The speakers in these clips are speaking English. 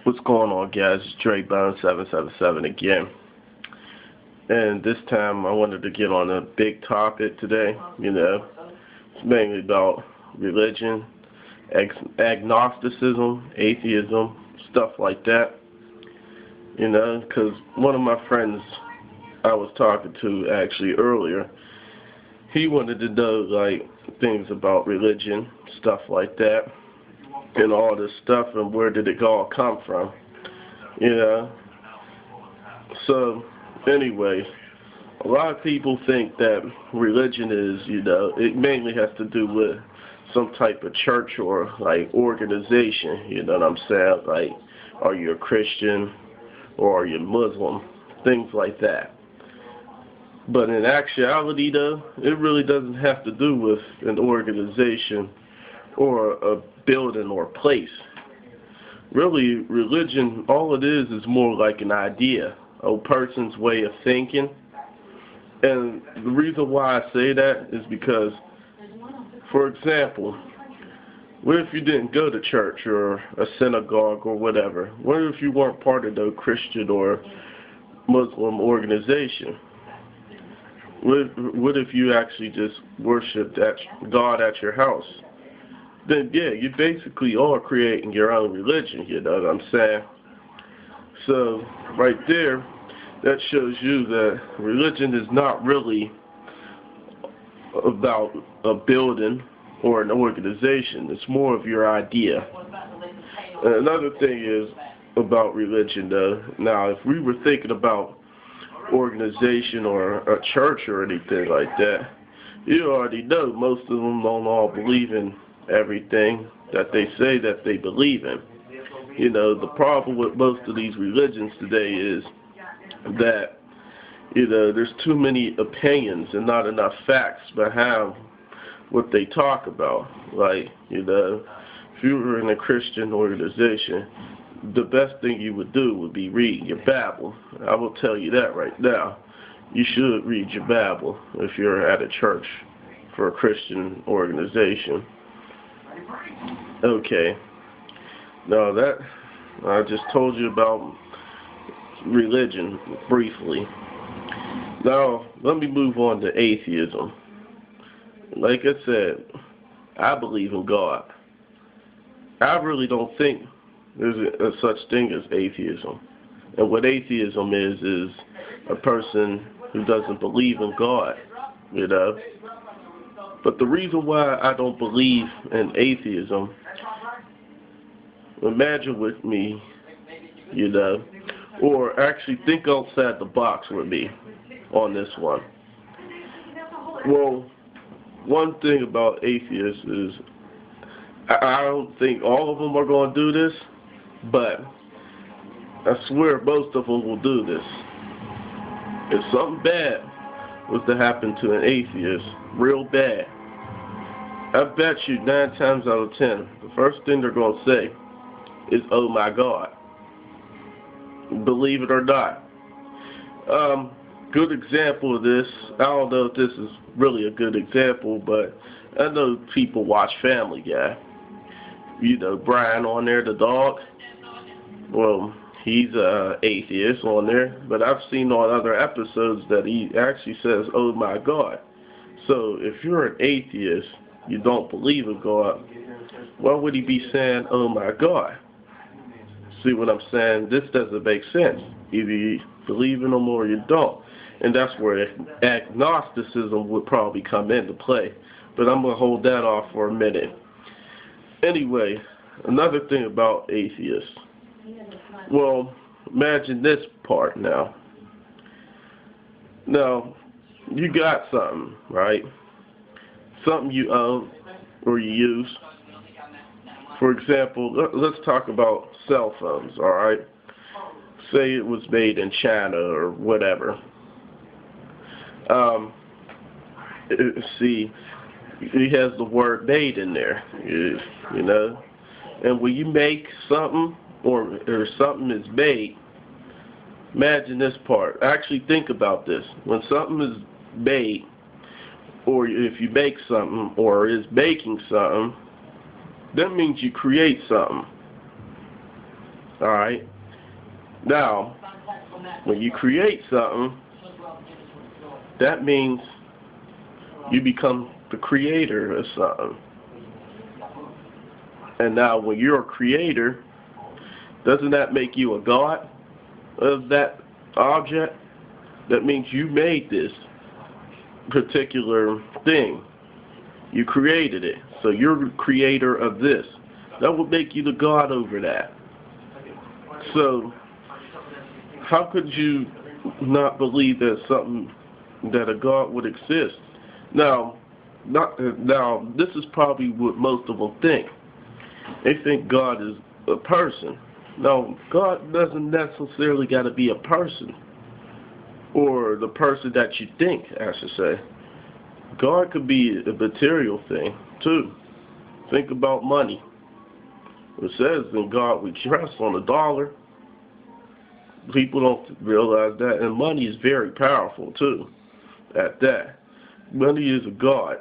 What's going on, guys? It's Dre Bone 777 again. And this time I wanted to get on a big topic today. It's mainly about religion, agnosticism, atheism, stuff like that. Because one of my friends I was talking to actually earlier, he wanted to know like things about religion, stuff like that, and all this stuff, and where did it all come from, So, anyway, a lot of people think that religion is, it mainly has to do with some type of church or, like, organization, you know what I'm saying? Like, are you a Christian or are you Muslim? Things like that. But in actuality, though, it really doesn't have to do with an organization or a building or place. Really, religion, all it is more like an idea, a person's way of thinking. And the reason why I say that is because, for example, what if you didn't go to church or a synagogue or whatever? What if you weren't part of the Christian or Muslim organization? What if you actually just worshiped God at your house? Then, yeah, you basically are creating your own religion, you know what I'm saying? So, right there, that shows you that religion is not really about a building or an organization. It's more of your idea. And another thing is about religion, though. Now, if we were thinking about organization or a church or anything like that, you already know most of them don't all believe in everything that they say that they believe in. The problem with most of these religions today is that, there's too many opinions and not enough facts behind what they talk about. Like, if you were in a Christian organization, the best thing you would do would be read your Bible. I will tell you that right now. You should read your Bible if you're at a church for a Christian organization. Okay. Now that I just told you about religion briefly. Now let me move on to atheism. Like I said, I believe in God. I really don't think there's a such thing as atheism. And what atheism is a person who doesn't believe in God, But the reason why I don't believe in atheism, imagine with me, or actually think outside the box with me on this one. Well, one thing about atheists is I don't think all of them are going to do this, but I swear most of them will do this. If something bad was to happen to an atheist, real bad, I bet you 9 times out of 10, the first thing they're going to say is, "Oh my God." Believe it or not. Good example of this, I don't know if this is really a good example, but I know people watch Family Guy. Brian on there, the dog. Well, he's an atheist on there, but I've seen on other episodes that he actually says, "Oh my God." So if you're an atheist, you don't believe in God, why would he be saying, "Oh my God"? See what I'm saying? This doesn't make sense. Either you believe in him or you don't. And that's where agnosticism would probably come into play. But I'm going to hold that off for a minute. Anyway, another thing about atheists. Well, imagine this part now. Now, you got something, right? Something you own or you use. For example, let's talk about cell phones, all right? Say it was made in China or whatever. See, it has the word "made" in there, And when you make something or something is made, imagine this part. Actually think about this. When something is made, or if you make something or is making something, that means you create something. Alright? Now, when you create something, that means you become the creator of something. And now when you're a creator, doesn't that make you a god of that object? That means you made this particular thing. You created it. So you're the creator of this. That would make you the god over that. So how could you not believe that something, that a god would exist? Now, this is probably what most of them think. They think God is a person. Now, God doesn't necessarily got to be a person, or the person that you think, I should say. God could be a material thing, too. Think about money. It says in God we trust on the dollar. People don't realize that, and money is very powerful, too, at that. Money is a god.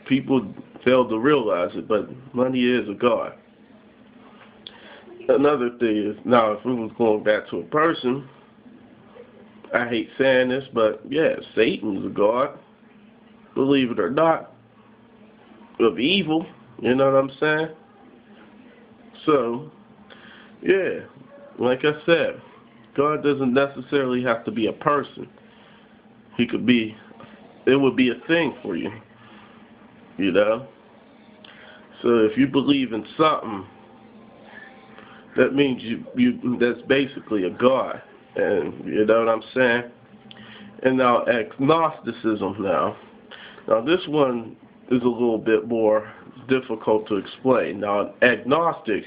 People fail to realize it, but money is a god. Another thing is, now if we was going back to a person, I hate saying this, but yeah, Satan's a god, believe it or not, of evil, you know what I'm saying? So, yeah, like I said, God doesn't necessarily have to be a person. He could be, it would be a thing for you, you know? So if you believe in something, that means that's basically a god, and you know what I'm saying? And now agnosticism now this one is a little bit more difficult to explain. Now agnostic,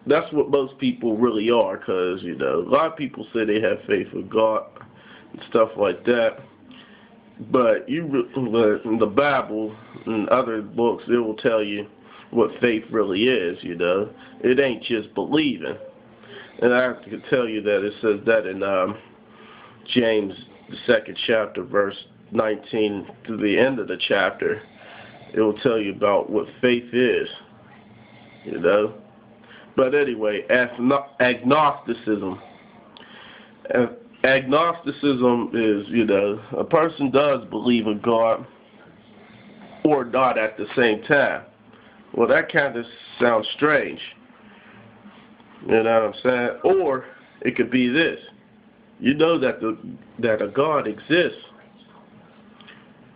that's what most people really are, because you know, a lot of people say they have faith in God and stuff like that, but in the Bible and other books, it will tell you what faith really is, you know. It ain't just believing. And I can tell you that it says that in James, the 2nd chapter, verse 19 to the end of the chapter. It will tell you about what faith is, you know. But anyway, agnosticism. Agnosticism is, you know, a person does believe in God or not at the same time. Well, that kind of sounds strange. You know what I'm saying? Or it could be this. You know that a God exists,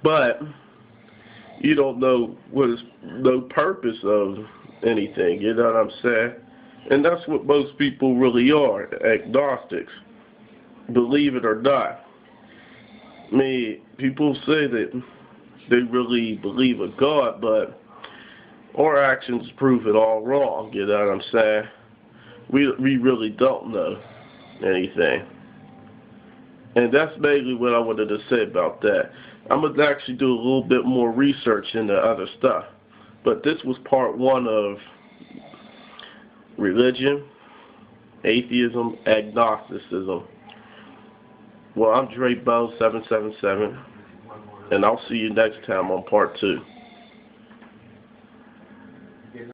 but you don't know what is no purpose of anything. You know what I'm saying? And that's what most people really are, agnostics. Believe it or not. I mean, people say that they really believe in God, but our actions prove it all wrong, you know what I'm saying? We really don't know anything. And that's mainly what I wanted to say about that. I'm going to actually do a little bit more research into other stuff. But this was part 1 of religion, atheism, agnosticism. Well, I'm Dre Bow 777, and I'll see you next time on part 2.